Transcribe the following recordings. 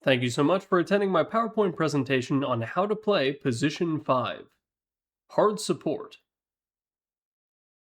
Thank you so much for attending my PowerPoint presentation on how to play Position 5. Hard Support.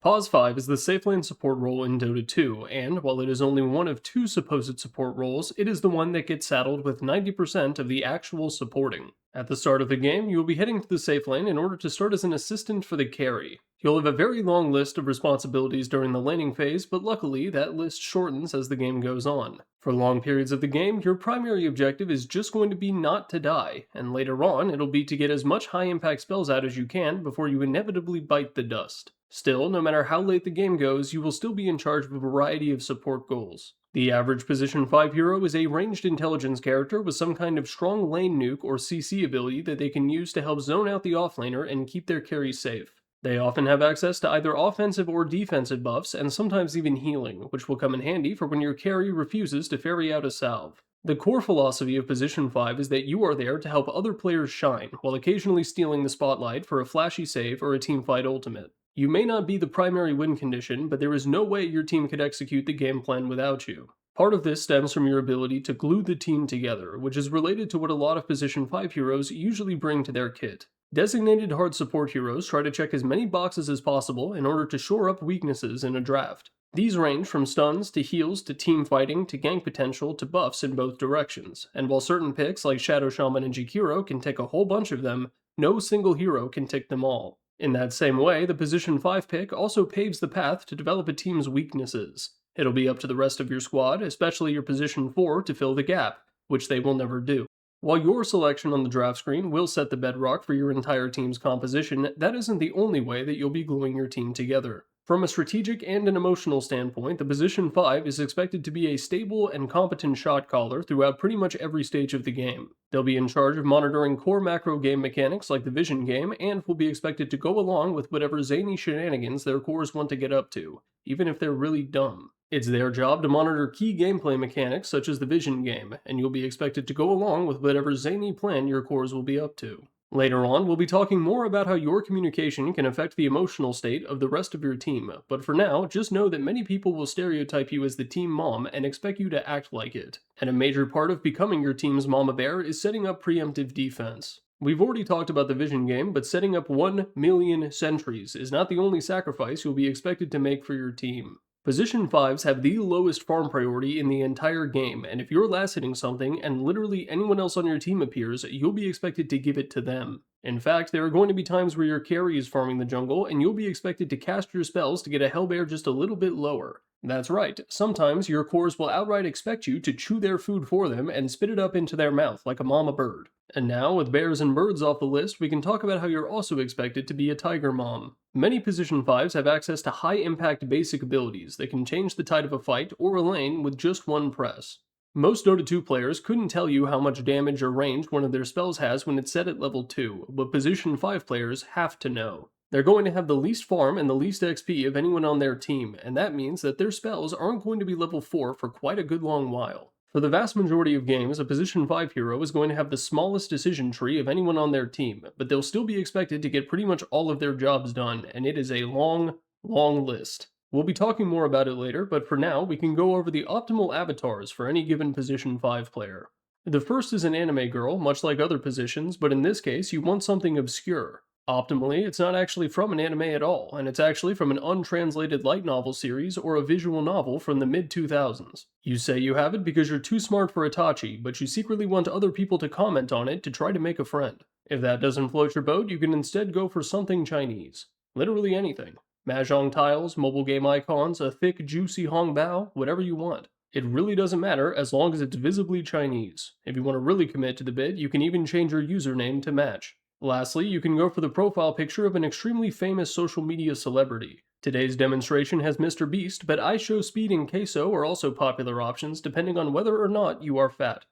Pause 5 is the safe lane support role in Dota 2, and while it is only one of two supposed support roles, it is the one that gets saddled with 90% of the actual supporting. At the start of the game, you will be heading to the safe lane in order to start as an assistant for the carry. You'll have a very long list of responsibilities during the laning phase, but luckily that list shortens as the game goes on. For long periods of the game, your primary objective is just going to be not to die, and later on it'll be to get as much high impact spells out as you can before you inevitably bite the dust. Still, no matter how late the game goes, you will still be in charge of a variety of support goals. The average Position 5 hero is a ranged intelligence character with some kind of strong lane nuke or CC ability that they can use to help zone out the offlaner and keep their carry safe. They often have access to either offensive or defensive buffs, and sometimes even healing, which will come in handy for when your carry refuses to ferry out a salve. The core philosophy of Position 5 is that you are there to help other players shine, while occasionally stealing the spotlight for a flashy save or a teamfight ultimate. You may not be the primary win condition, but there is no way your team could execute the game plan without you. Part of this stems from your ability to glue the team together, which is related to what a lot of Position 5 heroes usually bring to their kit. Designated hard support heroes try to check as many boxes as possible in order to shore up weaknesses in a draft. These range from stuns to heals to team fighting to gank potential to buffs in both directions, and while certain picks like Shadow Shaman and Jakiro can tick a whole bunch of them, no single hero can tick them all. In that same way, the Position 5 pick also paves the path to develop a team's weaknesses. It'll be up to the rest of your squad, especially your Position 4, to fill the gap, which they will never do. While your selection on the draft screen will set the bedrock for your entire team's composition, that isn't the only way that you'll be gluing your team together. From a strategic and an emotional standpoint, the Position 5 is expected to be a stable and competent shot caller throughout pretty much every stage of the game. They'll be in charge of monitoring core macro game mechanics like the Vision game, and will be expected to go along with whatever zany shenanigans their cores want to get up to, even if they're really dumb. It's their job to monitor key gameplay mechanics such as the Vision game, and you'll be expected to go along with whatever zany plan your cores will be up to. Later on, we'll be talking more about how your communication can affect the emotional state of the rest of your team, but for now, just know that many people will stereotype you as the team mom and expect you to act like it. And a major part of becoming your team's mama bear is setting up preemptive defense. We've already talked about the Vision game, but setting up 1 million sentries is not the only sacrifice you'll be expected to make for your team. Position 5s have the lowest farm priority in the entire game, and if you're last hitting something and literally anyone else on your team appears, you'll be expected to give it to them. In fact, there are going to be times where your carry is farming the jungle, and you'll be expected to cast your spells to get a hellbear just a little bit lower. That's right, sometimes your cores will outright expect you to chew their food for them and spit it up into their mouth like a mama bird. And now, with bears and birds off the list, we can talk about how you're also expected to be a tiger mom. Many Position 5s have access to high-impact basic abilities that can change the tide of a fight or a lane with just one press. Most Dota 2 players couldn't tell you how much damage or range one of their spells has when it's set at level 2, but Position 5 players have to know. They're going to have the least farm and the least XP of anyone on their team, and that means that their spells aren't going to be level 4 for quite a good long while. For the vast majority of games, a Position 5 hero is going to have the smallest decision tree of anyone on their team, but they'll still be expected to get pretty much all of their jobs done, and it is a long, long list. We'll be talking more about it later, but for now, we can go over the optimal avatars for any given Position 5 player. The first is an anime girl, much like other positions, but in this case, you want something obscure. Optimally, it's not actually from an anime at all, and it's actually from an untranslated light novel series or a visual novel from the mid-2000s. You say you have it because you're too smart for Itachi, but you secretly want other people to comment on it to try to make a friend. If that doesn't float your boat, you can instead go for something Chinese. Literally anything. Mahjong tiles, mobile game icons, a thick, juicy hongbao, whatever you want. It really doesn't matter as long as it's visibly Chinese. If you want to really commit to the bit, you can even change your username to match. Lastly, you can go for the profile picture of an extremely famous social media celebrity. Today's demonstration has Mr. Beast, but iShowSpeed and Queso are also popular options depending on whether or not you are fat.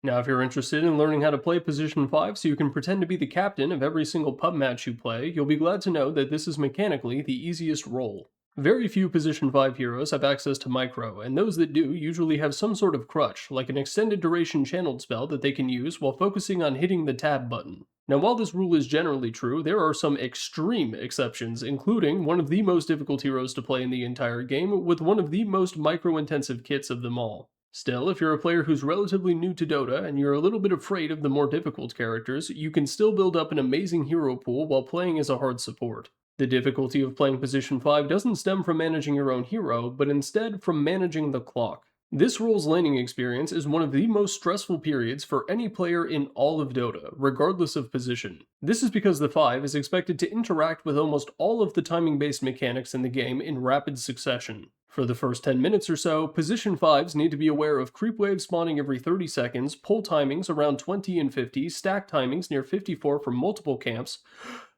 Now if you're interested in learning how to play Position 5 so you can pretend to be the captain of every single pub match you play, you'll be glad to know that this is mechanically the easiest role. Very few Position 5 heroes have access to micro, and those that do usually have some sort of crutch, like an extended duration channeled spell that they can use while focusing on hitting the tab button. Now while this rule is generally true, there are some extreme exceptions, including one of the most difficult heroes to play in the entire game with one of the most micro-intensive kits of them all. Still, if you're a player who's relatively new to Dota and you're a little bit afraid of the more difficult characters, you can still build up an amazing hero pool while playing as a hard support. The difficulty of playing position 5 doesn't stem from managing your own hero, but instead from managing the clock. This role's laning experience is one of the most stressful periods for any player in all of Dota, regardless of position. This is because the 5 is expected to interact with almost all of the timing-based mechanics in the game in rapid succession. For the first 10 minutes or so, position 5s need to be aware of creep waves spawning every 30 seconds, pull timings around 20 and 50, stack timings near 54 from multiple camps,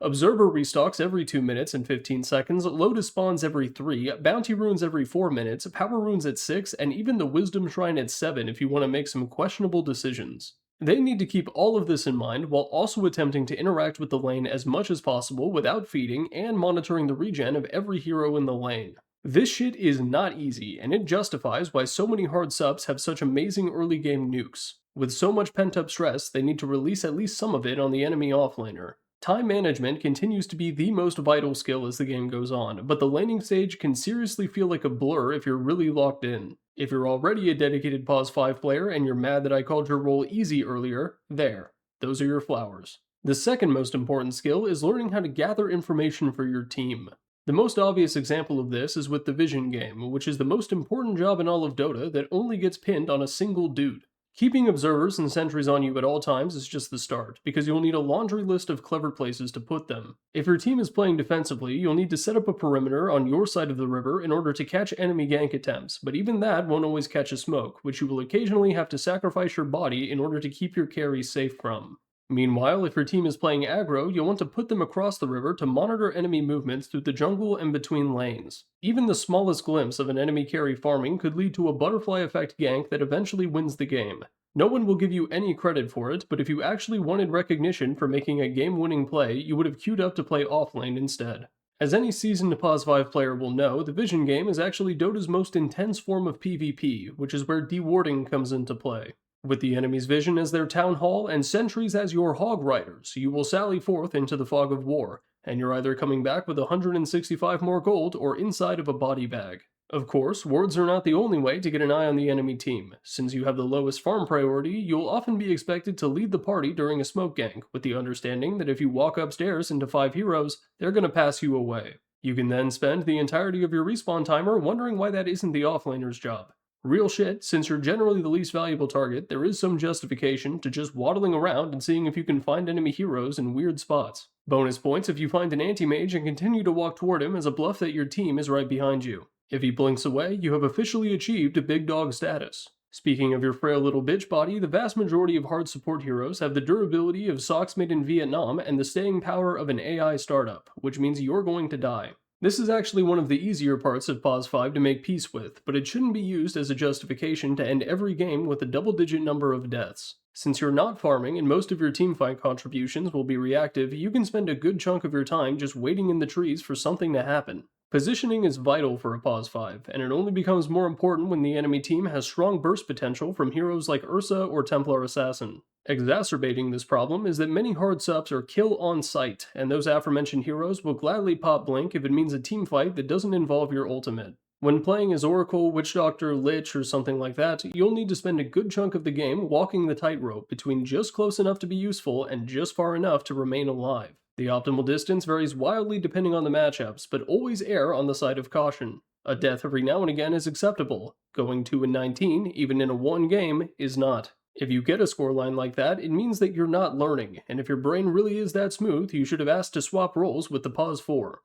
observer restocks every 2 minutes and 15 seconds, lotus spawns every 3, bounty runes every 4 minutes, power runes at 6, and even the wisdom shrine at 7 if you want to make some questionable decisions. They need to keep all of this in mind while also attempting to interact with the lane as much as possible without feeding and monitoring the regen of every hero in the lane. This shit is not easy, and it justifies why so many hard subs have such amazing early game nukes. With so much pent up stress, they need to release at least some of it on the enemy offlaner. Time management continues to be the most vital skill as the game goes on, but the laning stage can seriously feel like a blur if you're really locked in. If you're already a dedicated Pause 5 player and you're mad that I called your role easy earlier, there. Those are your flowers. The second most important skill is learning how to gather information for your team. The most obvious example of this is with the Vision game, which is the most important job in all of Dota that only gets pinned on a single dude. Keeping observers and sentries on you at all times is just the start, because you'll need a laundry list of clever places to put them. If your team is playing defensively, you'll need to set up a perimeter on your side of the river in order to catch enemy gank attempts, but even that won't always catch a smoke, which you will occasionally have to sacrifice your body in order to keep your carry safe from. Meanwhile, if your team is playing aggro, you'll want to put them across the river to monitor enemy movements through the jungle and between lanes. Even the smallest glimpse of an enemy carry farming could lead to a butterfly effect gank that eventually wins the game. No one will give you any credit for it, but if you actually wanted recognition for making a game-winning play, you would have queued up to play offlane instead. As any seasoned Pause 5 player will know, the Vision game is actually Dota's most intense form of PvP, which is where dewarding comes into play. With the enemy's vision as their town hall and sentries as your hog riders, you will sally forth into the fog of war, and you're either coming back with 165 more gold or inside of a body bag. Of course, wards are not the only way to get an eye on the enemy team. Since you have the lowest farm priority, you'll often be expected to lead the party during a smoke gank, with the understanding that if you walk upstairs into 5 heroes, they're gonna pass you away. You can then spend the entirety of your respawn timer wondering why that isn't the offlaner's job. Real shit, since you're generally the least valuable target, there is some justification to just waddling around and seeing if you can find enemy heroes in weird spots. Bonus points if you find an anti-mage and continue to walk toward him as a bluff that your team is right behind you. If he blinks away, you have officially achieved a big dog status. Speaking of your frail little bitch body, the vast majority of hard support heroes have the durability of socks made in Vietnam and the staying power of an AI startup, which means you're going to die. This is actually one of the easier parts of Pause 5 to make peace with, but it shouldn't be used as a justification to end every game with a double-digit number of deaths. Since you're not farming and most of your teamfight contributions will be reactive, you can spend a good chunk of your time just waiting in the trees for something to happen. Positioning is vital for a Pause 5, and it only becomes more important when the enemy team has strong burst potential from heroes like Ursa or Templar Assassin. Exacerbating this problem is that many hard subs are kill on sight, and those aforementioned heroes will gladly pop blink if it means a teamfight that doesn't involve your ultimate. When playing as Oracle, Witch Doctor, Lich, or something like that, you'll need to spend a good chunk of the game walking the tightrope between just close enough to be useful and just far enough to remain alive. The optimal distance varies wildly depending on the matchups, but always err on the side of caution. A death every now and again is acceptable. Going 2-19, even in a 1 game, is not. If you get a scoreline like that, it means that you're not learning, and if your brain really is that smooth, you should have asked to swap roles with the Pause 4.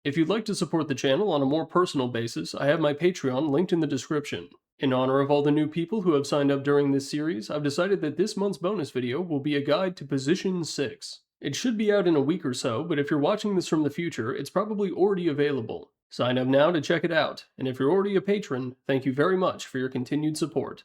If you'd like to support the channel on a more personal basis, I have my Patreon linked in the description. In honor of all the new people who have signed up during this series, I've decided that this month's bonus video will be a guide to Position 6. It should be out in a week or so, but if you're watching this from the future, it's probably already available. Sign up now to check it out, and if you're already a patron, thank you very much for your continued support.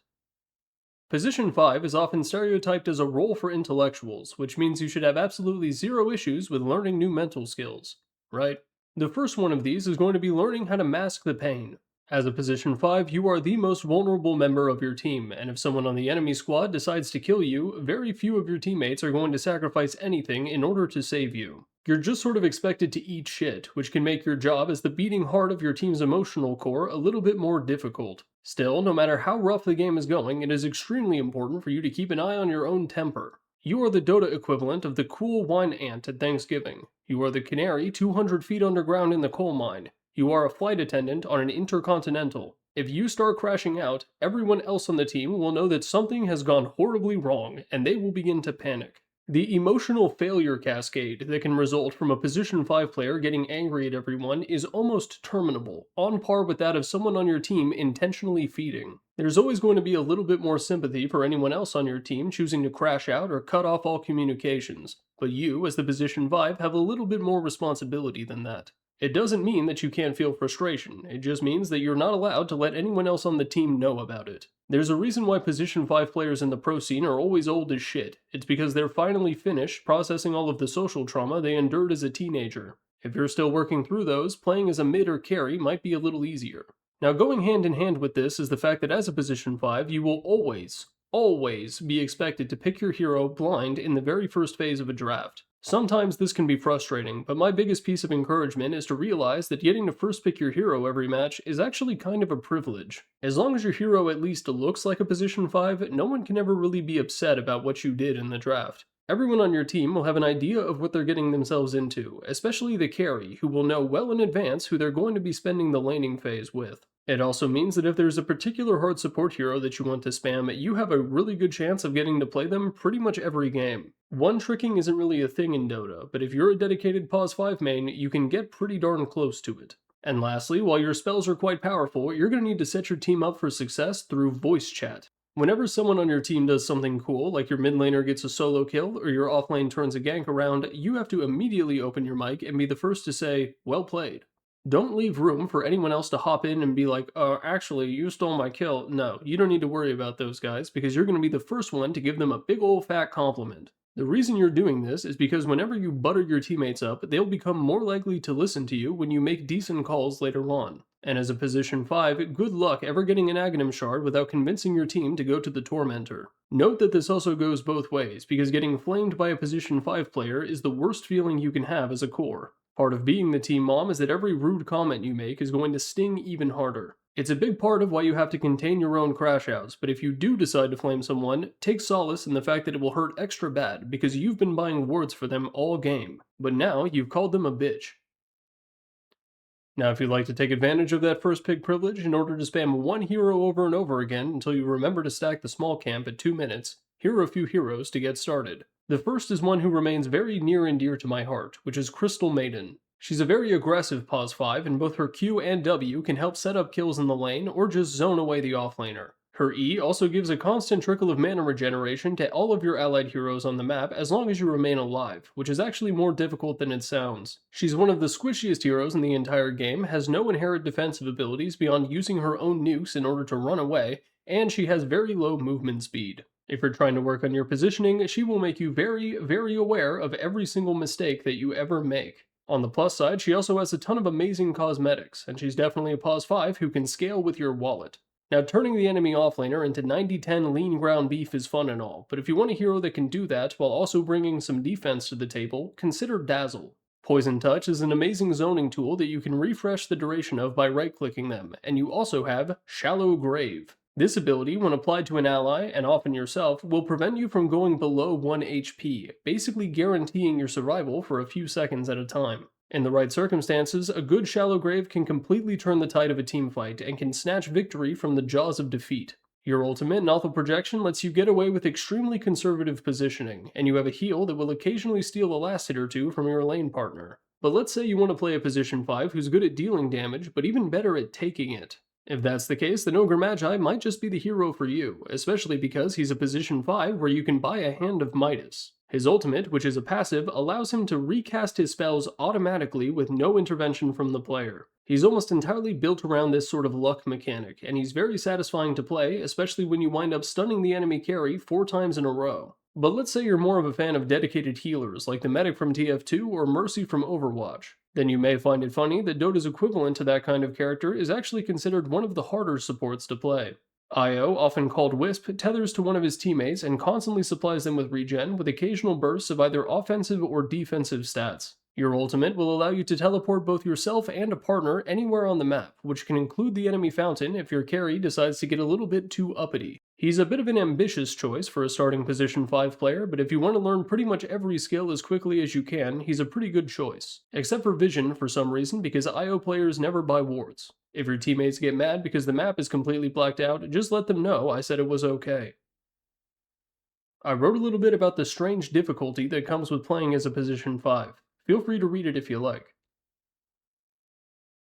Position 5 is often stereotyped as a role for intellectuals, which means you should have absolutely zero issues with learning new mental skills, right? The first one of these is going to be learning how to mask the pain. As a Position 5, you are the most vulnerable member of your team, and if someone on the enemy squad decides to kill you, very few of your teammates are going to sacrifice anything in order to save you. You're just sort of expected to eat shit, which can make your job as the beating heart of your team's emotional core a little bit more difficult. Still, no matter how rough the game is going, it is extremely important for you to keep an eye on your own temper. You are the Dota equivalent of the cool wine ant at Thanksgiving. You are the canary 200 feet underground in the coal mine. You are a flight attendant on an intercontinental. If you start crashing out, everyone else on the team will know that something has gone horribly wrong, and they will begin to panic. The emotional failure cascade that can result from a position 5 player getting angry at everyone is almost terminable, on par with that of someone on your team intentionally feeding. There's always going to be a little bit more sympathy for anyone else on your team choosing to crash out or cut off all communications, but you, as the position 5, have a little bit more responsibility than that. It doesn't mean that you can't feel frustration, it just means that you're not allowed to let anyone else on the team know about it. There's a reason why position 5 players in the pro scene are always old as shit. It's because they're finally finished processing all of the social trauma they endured as a teenager. If you're still working through those, playing as a mid or carry might be a little easier. Now, going hand in hand with this is the fact that as a position 5, you will always be expected to pick your hero blind in the very first phase of a draft. Sometimes this can be frustrating, but my biggest piece of encouragement is to realize that getting to first pick your hero every match is actually kind of a privilege. As long as your hero at least looks like a position 5, no one can ever really be upset about what you did in the draft. Everyone on your team will have an idea of what they're getting themselves into, especially the carry, who will know well in advance who they're going to be spending the laning phase with. It also means that if there's a particular hard support hero that you want to spam, you have a really good chance of getting to play them pretty much every game. One-tricking isn't really a thing in Dota, but if you're a dedicated Pause 5 main, you can get pretty darn close to it. And lastly, while your spells are quite powerful, you're going to need to set your team up for success through voice chat. Whenever someone on your team does something cool, like your mid laner gets a solo kill or your offlane turns a gank around, you have to immediately open your mic and be the first to say, "Well played." Don't leave room for anyone else to hop in and be like, actually, you stole my kill. No, you don't need to worry about those guys because you're going to be the first one to give them a big old fat compliment. The reason you're doing this is because whenever you butter your teammates up, they'll become more likely to listen to you when you make decent calls later on. And as a position 5, good luck ever getting an Aghanim shard without convincing your team to go to the Tormentor. Note that this also goes both ways, because getting flamed by a position 5 player is the worst feeling you can have as a core. Part of being the team mom is that every rude comment you make is going to sting even harder. It's a big part of why you have to contain your own crash outs, but if you do decide to flame someone, take solace in the fact that it will hurt extra bad because you've been buying wards for them all game, but now you've called them a bitch. Now, if you'd like to take advantage of that first pick privilege in order to spam one hero over and over again until you remember to stack the small camp at 2 minutes, here are a few heroes to get started. The first is one who remains very near and dear to my heart, which is Crystal Maiden. She's a very aggressive Pause 5, and both her Q and W can help set up kills in the lane or just zone away the offlaner. Her E also gives a constant trickle of mana regeneration to all of your allied heroes on the map as long as you remain alive, which is actually more difficult than it sounds. She's one of the squishiest heroes in the entire game, has no inherent defensive abilities beyond using her own nukes in order to run away, and she has very low movement speed. If you're trying to work on your positioning, she will make you very aware of every single mistake that you ever make. On the plus side, she also has a ton of amazing cosmetics, and she's definitely a Pause 5 who can scale with your wallet. Now, turning the enemy offlaner into 90-10 lean ground beef is fun and all, but if you want a hero that can do that while also bringing some defense to the table, consider Dazzle. Poison Touch is an amazing zoning tool that you can refresh the duration of by right-clicking them, and you also have Shallow Grave. This ability, when applied to an ally, and often yourself, will prevent you from going below 1 HP, basically guaranteeing your survival for a few seconds at a time. In the right circumstances, a good Shallow Grave can completely turn the tide of a teamfight and can snatch victory from the jaws of defeat. Your ultimate, Nothal Projection, lets you get away with extremely conservative positioning, and you have a heal that will occasionally steal a last hit or two from your lane partner. But let's say you want to play a position 5 who's good at dealing damage, but even better at taking it. If that's the case, then Ogre Magi might just be the hero for you, especially because he's a position 5 where you can buy a Hand of Midas. His ultimate, which is a passive, allows him to recast his spells automatically with no intervention from the player. He's almost entirely built around this sort of luck mechanic, and he's very satisfying to play, especially when you wind up stunning the enemy carry 4 times in a row. But let's say you're more of a fan of dedicated healers like the Medic from TF2 or Mercy from Overwatch. Then you may find it funny that Dota's equivalent to that kind of character is actually considered one of the harder supports to play. Io, often called Wisp, tethers to one of his teammates and constantly supplies them with regen with occasional bursts of either offensive or defensive stats. Your ultimate will allow you to teleport both yourself and a partner anywhere on the map, which can include the enemy fountain if your carry decides to get a little bit too uppity. He's a bit of an ambitious choice for a starting position 5 player, but if you want to learn pretty much every skill as quickly as you can, he's a pretty good choice. Except for vision for some reason, because IO players never buy wards. If your teammates get mad because the map is completely blacked out, just let them know I said it was okay. I wrote a little bit about the strange difficulty that comes with playing as a position 5. Feel free to read it if you like.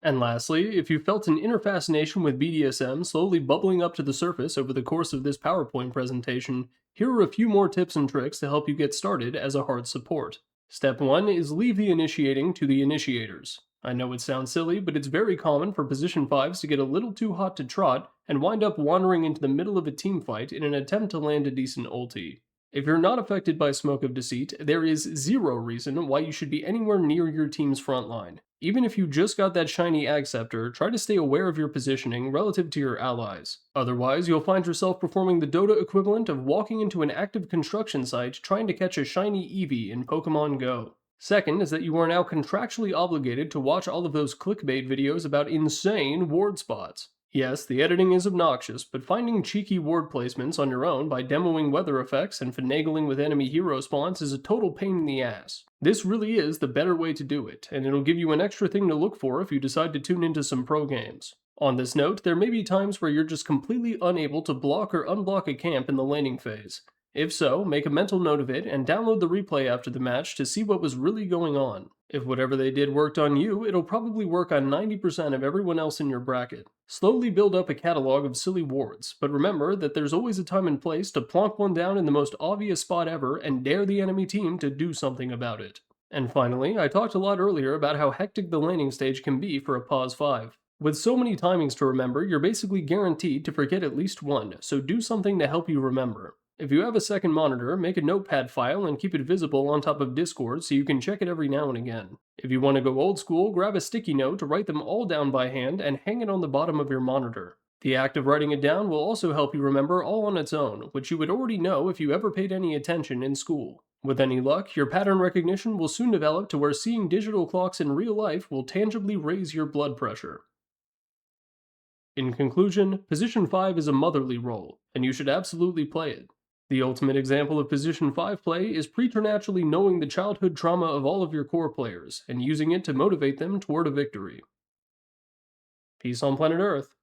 And lastly, if you felt an inner fascination with BDSM slowly bubbling up to the surface over the course of this PowerPoint presentation, here are a few more tips and tricks to help you get started as a hard support. Step 1 is leave the initiating to the initiators. I know it sounds silly, but it's very common for position 5s to get a little too hot to trot and wind up wandering into the middle of a team fight in an attempt to land a decent ulti. If you're not affected by Smoke of Deceit, there is zero reason why you should be anywhere near your team's front line. Even if you just got that shiny Ag Scepter, try to stay aware of your positioning relative to your allies. Otherwise, you'll find yourself performing the Dota equivalent of walking into an active construction site trying to catch a shiny Eevee in Pokemon Go. Second is that you are now contractually obligated to watch all of those clickbait videos about insane ward spots. Yes, the editing is obnoxious, but finding cheeky ward placements on your own by demoing weather effects and finagling with enemy hero spawns is a total pain in the ass. This really is the better way to do it, and it'll give you an extra thing to look for if you decide to tune into some pro games. On this note, there may be times where you're just completely unable to block or unblock a camp in the laning phase. If so, make a mental note of it and download the replay after the match to see what was really going on. If whatever they did worked on you, it'll probably work on 90% of everyone else in your bracket. Slowly build up a catalog of silly wards, but remember that there's always a time and place to plonk one down in the most obvious spot ever and dare the enemy team to do something about it. And finally, I talked a lot earlier about how hectic the laning stage can be for a Pause 5. With so many timings to remember, you're basically guaranteed to forget at least one, so do something to help you remember. If you have a second monitor, make a notepad file and keep it visible on top of Discord so you can check it every now and again. If you want to go old school, grab a sticky note to write them all down by hand and hang it on the bottom of your monitor. The act of writing it down will also help you remember all on its own, which you would already know if you ever paid any attention in school. With any luck, your pattern recognition will soon develop to where seeing digital clocks in real life will tangibly raise your blood pressure. In conclusion, Position 5 is a motherly role, and you should absolutely play it. The ultimate example of Position 5 play is preternaturally knowing the childhood trauma of all of your core players, and using it to motivate them toward a victory. Peace on planet Earth.